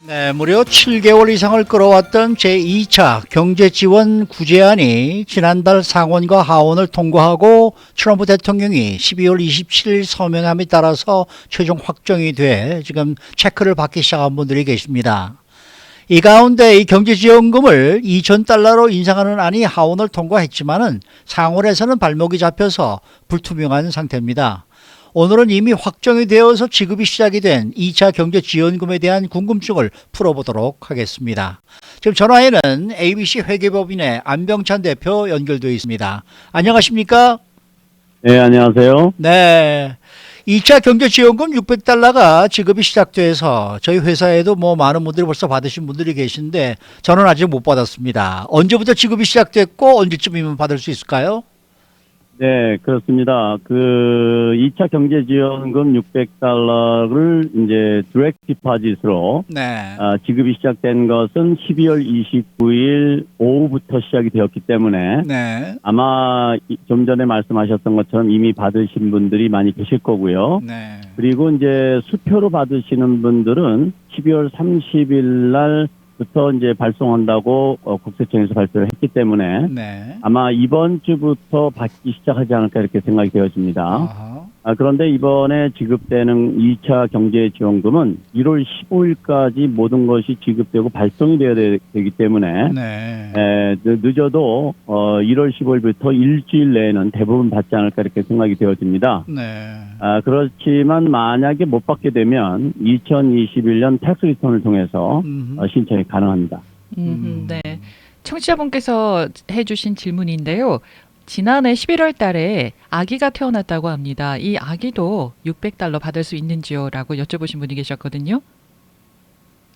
네, 무려 7개월 이상을 끌어왔던 제2차 경제지원 구제안이 지난달 상원과 하원을 통과하고 트럼프 대통령이 12월 27일 서명함에 따라서 최종 확정이 돼 지금 체크를 받기 시작한 분들이 계십니다. 이 가운데 이 경제지원금을 2,000달러로 인상하는 안이 하원을 통과했지만은 상원에서는 발목이 잡혀서 불투명한 상태입니다. 오늘은 이미 확정이 되어서 지급이 시작이 된 2차 경제지원금에 대한 궁금증을 풀어보도록 하겠습니다. 지금 전화에는 ABC 회계법인의 안병찬 대표 연결되어 있습니다. 안녕하십니까? 네, 안녕하세요. 네. 2차 경제지원금 600달러가 지급이 시작돼서 저희 회사에도 많은 분들이 벌써 받으신 분들이 계신데 저는 아직 못 받았습니다. 언제부터 지급이 시작됐고 언제쯤이면 받을 수 있을까요? 네, 그렇습니다. 2차 경제지원금 600달러를 이제 디렉트 디파짓으로 네. 지급이 시작된 것은 12월 29일 오후부터 시작이 되었기 때문에 네. 아마 좀 전에 말씀하셨던 것처럼 이미 받으신 분들이 많이 계실 거고요. 네. 그리고 이제 수표로 받으시는 분들은 12월 30일 날부터 이제 발송한다고 국세청에서 발표를 했기 때문에 네. 아마 이번 주부터 받기 시작하지 않을까 이렇게 생각이 되어집니다. 아하. 그런데 이번에 지급되는 2차 경제지원금은 1월 15일까지 모든 것이 지급되고 발송이 되어야 되기 때문에 네. 늦어도 1월 15일부터 일주일 내에는 대부분 받지 않을까 이렇게 생각이 되어집니다. 네. 그렇지만 만약에 못 받게 되면 2021년 텍스 리턴을 통해서 신청이 가능합니다. 네. 청취자분께서 해주신 질문인데요. 지난해 11월 달에 아기가 태어났다고 합니다. 이 아기도 600달러 받을 수 있는지요? 라고 여쭤보신 분이 계셨거든요.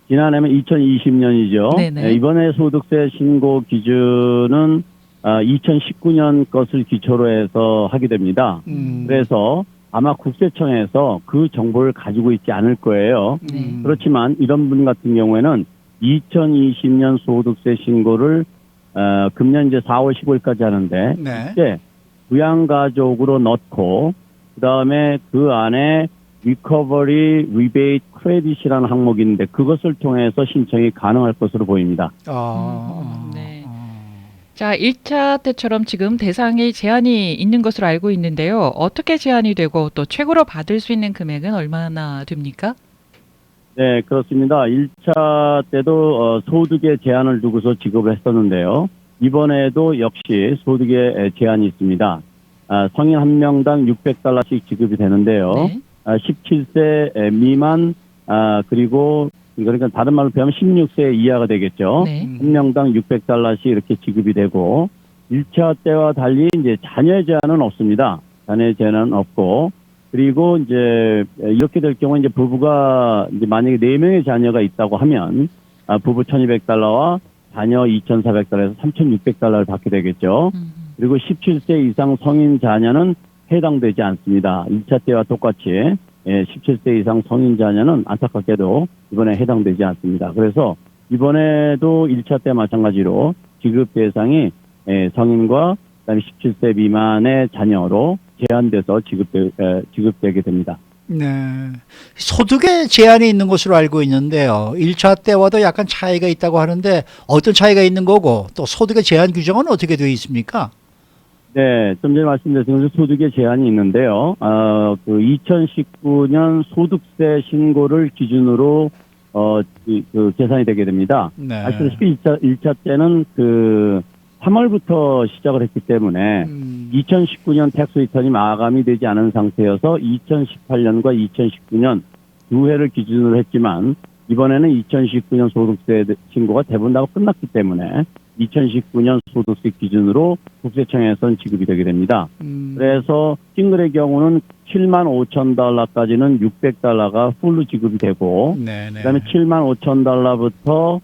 지난해면 2020년이죠. 네네. 이번에 소득세 신고 기준은 2019년 것을 기초로 해서 하게 됩니다. 그래서 아마 국세청에서 그 정보를 가지고 있지 않을 거예요. 그렇지만 이런 분 같은 경우에는 2020년 소득세 신고를 금년 이제 4월 15일까지 하는데 네. 이때 부양가족으로 넣고 그다음에 그 안에 리커버리 리베이트 크레딧이라는 항목이 있는데 그것을 통해서 신청이 가능할 것으로 보입니다. 네. 자, 1차 때처럼 지금 대상에 제한이 있는 것으로 알고 있는데요. 어떻게 제한이 되고 또 최고로 받을 수 있는 금액은 얼마나 됩니까? 네, 그렇습니다. 1차 때도 소득에 제한을 두고서 지급을 했었는데요. 이번에도 역시 소득에 제한이 있습니다. 성인 한 명당 600달러씩 지급이 되는데요. 네. 17세 미만 그리고 그러니까 다른 말로 표하면 16세 이하가 되겠죠. 네. 한 명당 600달러씩 이렇게 지급이 되고 1차 때와 달리 이제 자녀 제한은 없습니다. 자녀 제한은 없고 그리고 이제 이렇게 될 경우 이제 부부가 이제 만약에 4명의 자녀가 있다고 하면 부부 1,200달러와 자녀 2,400달러에서 3,600달러를 받게 되겠죠. 그리고 17세 이상 성인 자녀는 해당되지 않습니다. 1차 때와 똑같이 17세 이상 성인 자녀는 안타깝게도 이번에 해당되지 않습니다. 그래서 이번에도 1차 때 마찬가지로 지급 대상이 성인과 그다음에 17세 미만의 자녀로 제한돼서 지급되게 됩니다. 네. 소득에 제한이 있는 것으로 알고 있는데요. 1차 때와도 약간 차이가 있다고 하는데 어떤 차이가 있는 거고 또 소득의 제한 규정은 어떻게 되어 있습니까? 네, 좀 전에 말씀드린 것처럼 소득에 제한이 있는데요. 2019년 소득세 신고를 기준으로 계산이 되게 됩니다. 네. 아시다시피 1차 때는 3월부터 시작을 했기 때문에 2019년 텍스 리턴이 마감이 되지 않은 상태여서 2018년과 2019년 두 해를 기준으로 했지만 이번에는 2019년 소득세 신고가 대부분 다 끝났기 때문에 2019년 소득세 기준으로 국세청에서는 지급이 되게 됩니다. 그래서 싱글의 경우는 75,000달러까지는 600달러가 풀로 지급이 되고 그다음에 75,000달러부터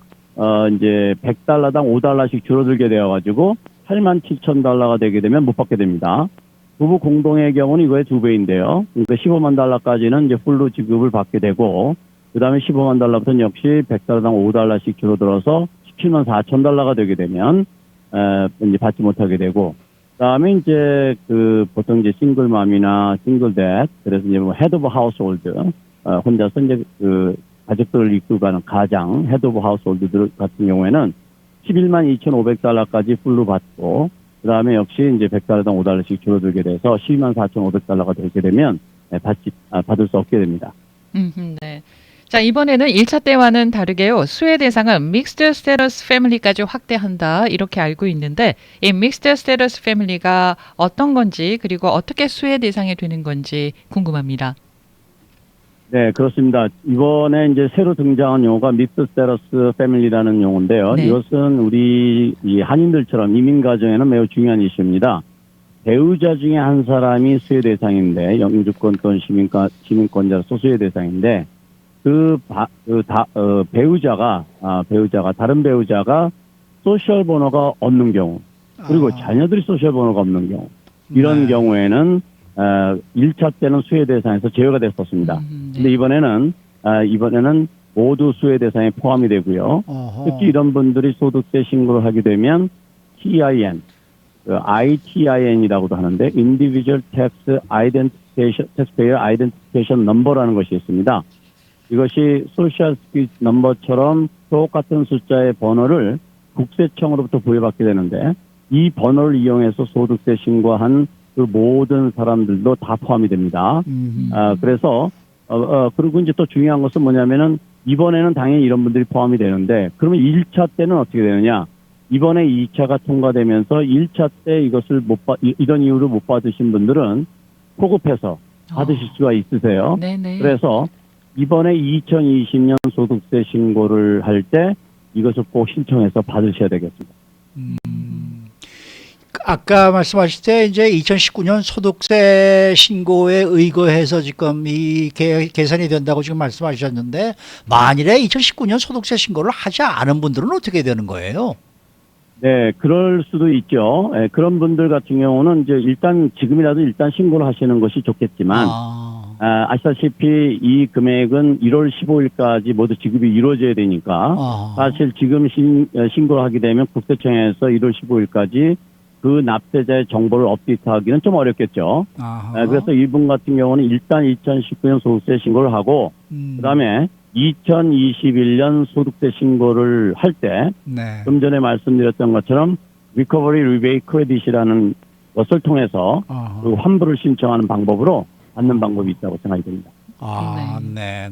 이제 100달러당 5달러씩 줄어들게 되어가지고 87,000달러가 되게 되면 못 받게 됩니다. 부부 공동의 경우는 이거의 2배인데요. 그러니까 15만 달러까지는 이제 풀로 지급을 받게 되고, 그 다음에 15만 달러부터는 역시 100달러당 5달러씩 줄어들어서 17만 4천 달러가 되게 되면, 이제 받지 못하게 되고, 그 다음에 이제 보통 이제 싱글맘이나 싱글댓, 그래서 이제 헤드 오브 하우스홀드, 혼자서 이제 가족들을 이끌고 가는 가장, 헤드 오브 하우스홀드들 같은 경우에는 11만 2,500달러까지 풀로 받고, 그 다음에 역시 이제 100달러당 5달러씩 줄어들게 돼서 12만 4,500달러가 되게 되면 받을 수 없게 됩니다. 네. 자, 이번에는 1차 때와는 다르게요. 수혜 대상은 믹스드 스테러스 패밀리까지 확대한다. 이렇게 알고 있는데 이 믹스드 스테러스 패밀리가 어떤 건지 그리고 어떻게 수혜 대상이 되는 건지 궁금합니다. 네, 그렇습니다. 이번에 이제 새로 등장한 용어가 믹스 스테러스 패밀리라는 용어인데요. 네. 이것은 우리 이 한인들처럼 이민 가정에는 매우 중요한 이슈입니다. 배우자 중에 한 사람이 수혜 대상인데 영주권 또는 시민권자로서 수혜 대상인데 배우자가 다른 배우자가 소셜 번호가 없는 경우 그리고 자녀들이 소셜 번호가 없는 경우 이런 네. 경우에는 1차 때는 수혜 대상에서 제외가 됐었습니다. 네. 근데 이번에는 모두 수혜 대상에 포함이 되고요. 어허. 특히 이런 분들이 소득세 신고를 하게 되면 TIN, ITIN이라고도 하는데 Individual Tax Identification, Taxpayer Identification Number라는 것이 있습니다. 이것이 소셜 스피치 넘버처럼 똑같은 숫자의 번호를 국세청으로부터 부여받게 되는데 이 번호를 이용해서 소득세 신고한 그 모든 사람들도 다 포함이 됩니다. 그래서 그리고 이제 또 중요한 것은 뭐냐면은 이번에는 당연히 이런 분들이 포함이 되는데 그러면 1차 때는 어떻게 되느냐? 이번에 2차가 통과되면서 1차 때 이것을 이런 이유로 못 받으신 분들은 포급해서 받으실 수가 있으세요. 네네. 그래서 이번에 2020년 소득세 신고를 할 때 이것을 꼭 신청해서 받으셔야 되겠습니다. 아까 말씀하실 때 이제 2019년 소득세 신고에 의거해서 지금 이 계산이 된다고 지금 말씀하셨는데 만일에 2019년 소득세 신고를 하지 않은 분들은 어떻게 되는 거예요? 네, 그럴 수도 있죠. 네, 그런 분들 같은 경우는 이제 지금이라도 일단 신고를 하시는 것이 좋겠지만, 아시다시피 이 금액은 1월 15일까지 모두 지급이 이루어져야 되니까, 사실 지금 신고를 하게 되면 국세청에서 1월 15일까지 그 납세자의 정보를 업데이트하기는 좀 어렵겠죠. 그래서 이분 같은 경우는 일단 2019년 소득세 신고를 하고, 그 다음에 2021년 소득세 신고를 할 때, 네. 좀 전에 말씀드렸던 것처럼 리커버리 리베이트 크레딧이라는 것을 통해서 그 환불을 신청하는 방법으로 받는 방법이 있다고 생각이 됩니다. 네.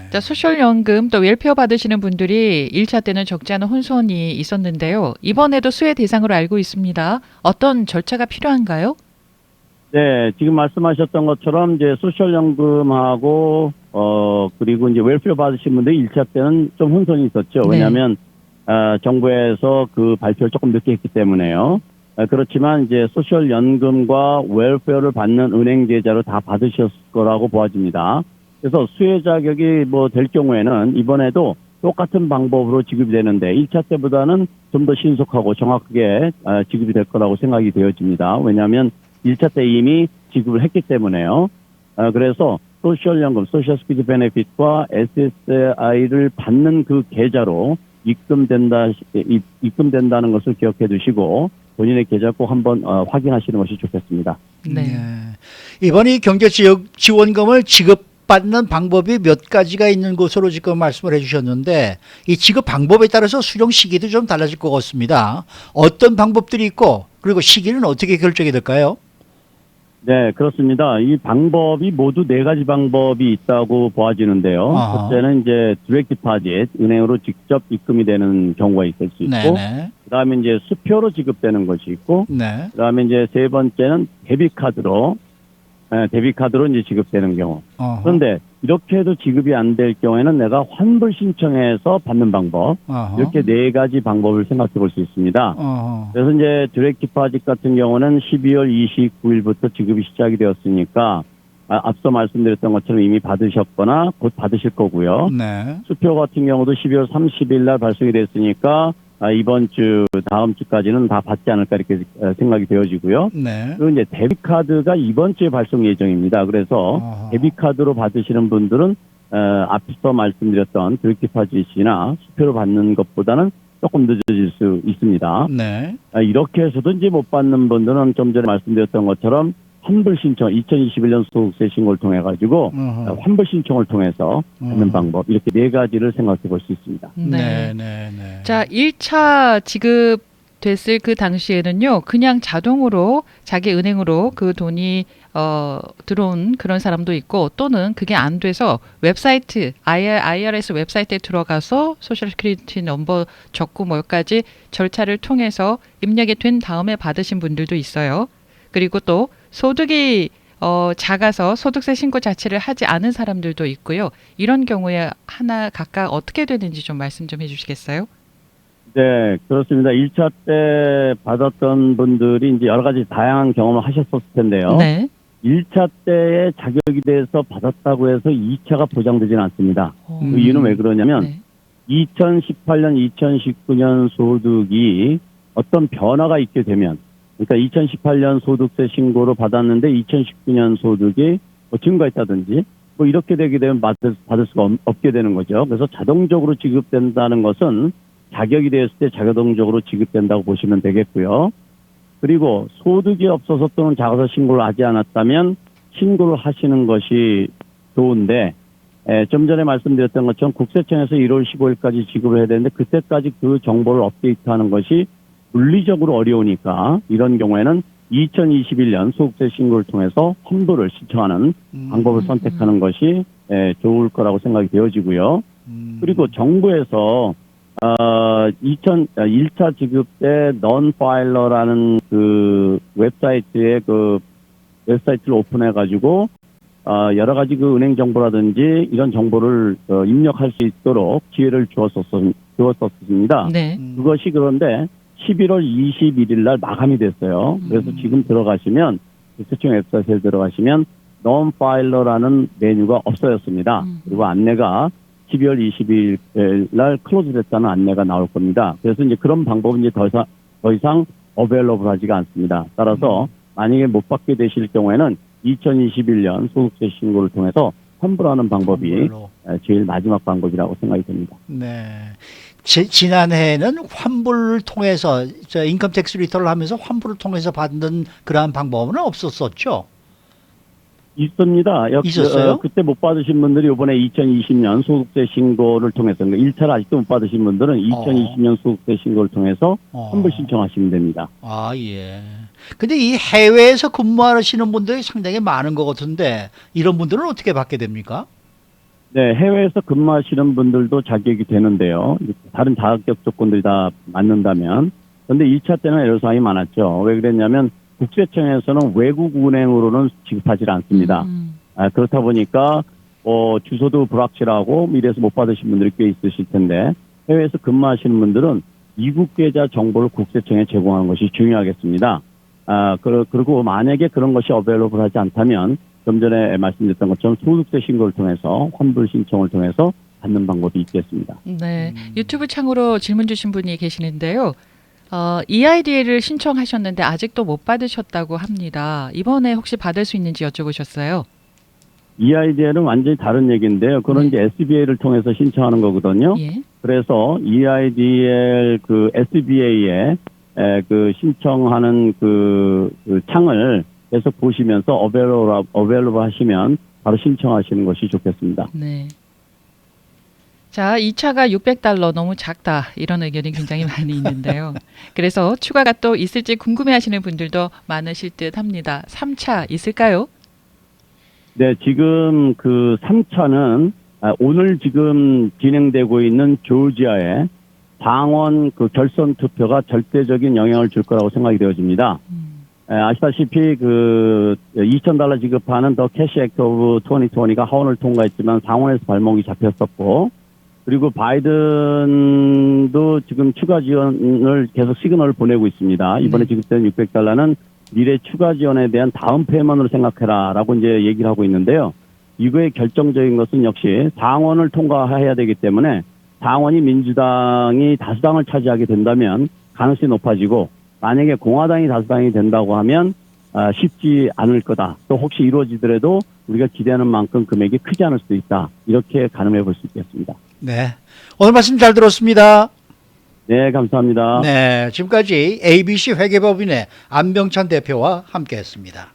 자, 소셜연금 또 웰페어 받으시는 분들이 1차 때는 적지 않은 혼선이 있었는데요. 이번에도 수혜 대상으로 알고 있습니다. 어떤 절차가 필요한가요? 네, 지금 말씀하셨던 것처럼 이제 소셜연금하고 그리고 이제 웰페어 받으신 분들이 1차 때는 좀 혼선이 있었죠. 네. 왜냐하면 정부에서 그 발표를 조금 늦게 했기 때문에요. 그렇지만 이제 소셜연금과 웰페어를 받는 은행 계좌로 다 받으셨을 거라고 보아집니다. 그래서 수혜 자격이 될 경우에는 이번에도 똑같은 방법으로 지급이 되는데 1차 때보다는 좀 더 신속하고 정확하게 지급이 될 거라고 생각이 되어집니다. 왜냐하면 1차 때 이미 지급을 했기 때문에요. 그래서 소셜연금, 소셜 스피드 베네핏과 SSI를 받는 그 계좌로 입금된다는 것을 기억해 두시고 본인의 계좌 꼭 한번 확인하시는 것이 좋겠습니다. 네. 이번 이 경제지원금을 지급받는 방법이 몇 가지가 있는 것으로 지금 말씀을 해주셨는데 이 지급 방법에 따라서 수령 시기도 좀 달라질 것 같습니다. 어떤 방법들이 있고 그리고 시기는 어떻게 결정이 될까요? 네, 그렇습니다. 이 방법이 모두 4가지 방법이 있다고 보아지는데요. 첫째는 이제 디렉트 디파짓, 은행으로 직접 입금이 되는 경우가 있을 수 있고, 네네. 그다음에 이제 수표로 지급되는 것이 있고, 네. 그다음에 이제 세 번째는 데비카드로 이제 지급되는 경우. 그런데 이렇게 해도 지급이 안 될 경우에는 내가 환불 신청해서 받는 방법, 이렇게 4가지 방법을 생각해 볼 수 있습니다. 그래서 이제 디렉트 디파짓 같은 경우는 12월 29일부터 지급이 시작이 되었으니까 앞서 말씀드렸던 것처럼 이미 받으셨거나 곧 받으실 거고요. 네. 수표 같은 경우도 12월 30일 날 발송이 됐으니까 이번 주, 다음 주까지는 다 받지 않을까 이렇게 생각이 되어지고요. 네. 그리고 이제 데비카드가 이번 주에 발송 예정입니다. 그래서 데비카드로 받으시는 분들은 앞서 말씀드렸던 디렉트 디파짓이나 수표로 받는 것보다는 조금 늦어질 수 있습니다. 네. 이렇게 해서도 이제 못 받는 분들은 좀 전에 말씀드렸던 것처럼 환불 신청, 2021년 소득세 신고를 통해 가지고 환불 신청을 통해서 하는 방법, 이렇게 네 가지를 생각해 볼 수 있습니다. 네. 네. 자, 1차 지급됐을 그 당시에는요, 그냥 자동으로 자기 은행으로 그 돈이 들어온 그런 사람도 있고, 또는 그게 안 돼서 웹사이트, IRS 웹사이트에 들어가서 소셜 시큐리티 넘버 적고 몇 가지 절차를 통해서 입력이 된 다음에 받으신 분들도 있어요. 그리고 또 소득이 작아서 소득세 신고 자체를 하지 않은 사람들도 있고요. 이런 경우에 하나 각각 어떻게 되는지 좀 말씀 좀 해주시겠어요? 네, 그렇습니다. 1차 때 받았던 분들이 이제 여러 가지 다양한 경험을 하셨을 텐데요. 네. 1차 때에 자격이 돼서 받았다고 해서 2차가 보장되지는 않습니다. 어, 그 이유는 왜 그러냐면 네. 2018년, 2019년 소득이 어떤 변화가 있게 되면, 그러니까 2018년 소득세 신고로 받았는데 2019년 소득이 뭐 증가했다든지 뭐 이렇게 되게 되면 받을 수가 없게 되는 거죠. 그래서 자동적으로 지급된다는 것은 자격이 되었을 때 자동적으로 지급된다고 보시면 되겠고요. 그리고 소득이 없어서 또는 작아서 신고를 하지 않았다면 신고를 하시는 것이 좋은데, 좀 전에 말씀드렸던 것처럼 국세청에서 1월 15일까지 지급을 해야 되는데 그때까지 그 정보를 업데이트하는 것이 물리적으로 어려우니까 이런 경우에는 2021년 소득세 신고를 통해서 환불을 신청하는 방법을 선택하는 것이 좋을 거라고 생각이 되어지고요. 그리고 정부에서 1차 지급 때 non-filer라는 그 웹사이트에 그 웹사이트를 오픈해 가지고 여러 가지 그 은행 정보라든지 이런 정보를 입력할 수 있도록 기회를 주었었습니다. 네. 그것이 그런데 11월 21일 날 마감이 됐어요. 그래서 지금 들어가시면 국세청 웹사이트에 들어가시면 non-filer라는 메뉴가 없어졌습니다. 그리고 안내가 12월 20일 날 클로즈 됐다는 안내가 나올 겁니다. 그래서 이제 그런 방법은 이제 더 이상 어베일러블 하지가 않습니다. 따라서 만약에 못 받게 되실 경우에는 2021년 소득세 신고를 통해서 환불하는 방법이 환불로. 제일 마지막 방법이라고 생각이 됩니다. 네. 지난해에는 환불을 통해서 인컴 텍스 리턴을 하면서 환불을 통해서 받는 그러한 방법은 없었었죠. 있습니다. 있었어요? 그때 못 받으신 분들이 이번에 2020년 소득세 신고를 통해서, 그러니까 1차를 아직도 못 받으신 분들은 2020년 소득세 신고를 통해서 환불 신청하시면 됩니다. 아, 예. 근데 이 해외에서 근무하시는 분들이 상당히 많은 것 같은데 이런 분들은 어떻게 받게 됩니까? 네, 해외에서 근무하시는 분들도 자격이 되는데요. 다른 자격 조건들이 다 맞는다면. 그런데 2차 때는 애로사항이 많았죠. 왜 그랬냐면 국세청에서는 외국 은행으로는 지급하지 않습니다. 그렇다 보니까 주소도 불확실하고 이래서 못 받으신 분들이 꽤 있으실 텐데, 해외에서 근무하시는 분들은 미국 계좌 정보를 국세청에 제공하는 것이 중요하겠습니다. 그리고 만약에 그런 것이 어베일러블 하지 않다면 좀 전에 말씀드렸던 것처럼 소득세 신고를 통해서 환불 신청을 통해서 받는 방법이 있겠습니다. 네. 유튜브 창으로 질문 주신 분이 계시는데요. EIDL을 신청하셨는데 아직도 못 받으셨다고 합니다. 이번에 혹시 받을 수 있는지 여쭤보셨어요. EIDL은 완전히 다른 얘기인데요. 그건 이제 SBA를 통해서 신청하는 거거든요. 예. 그래서 EIDL 그 SBA에 그 신청하는 그 창을 계속 보시면서 어베일러블 하시면 바로 신청하시는 것이 좋겠습니다. 네. 자, 2차가 600달러 너무 작다. 이런 의견이 굉장히 많이 있는데요. 그래서 추가가 또 있을지 궁금해하시는 분들도 많으실 듯 합니다. 3차 있을까요? 네, 지금 그 3차는 오늘 지금 진행되고 있는 조지아의 상원 그 결선 투표가 절대적인 영향을 줄 거라고 생각이 되어집니다. 아시다시피 그 $2,000 지급하는 더 캐시 액트 오브 2020가 하원을 통과했지만 상원에서 발목이 잡혔었고, 그리고 바이든도 지금 추가 지원을 계속 시그널을 보내고 있습니다. 이번에 지급된 $600는 미래 추가 지원에 대한 다음 페이먼으로 생각해라라고 이제 얘기를 하고 있는데요. 이거의 결정적인 것은 역시 상원을 통과해야 되기 때문에 상원이 민주당이 다수당을 차지하게 된다면 가능성이 높아지고, 만약에 공화당이 다수당이 된다고 하면 쉽지 않을 거다. 또 혹시 이루어지더라도 우리가 기대하는 만큼 금액이 크지 않을 수도 있다. 이렇게 가늠해 볼 수 있겠습니다. 네. 오늘 말씀 잘 들었습니다. 네, 감사합니다. 네. 지금까지 ABC 회계법인의 안병찬 대표와 함께했습니다.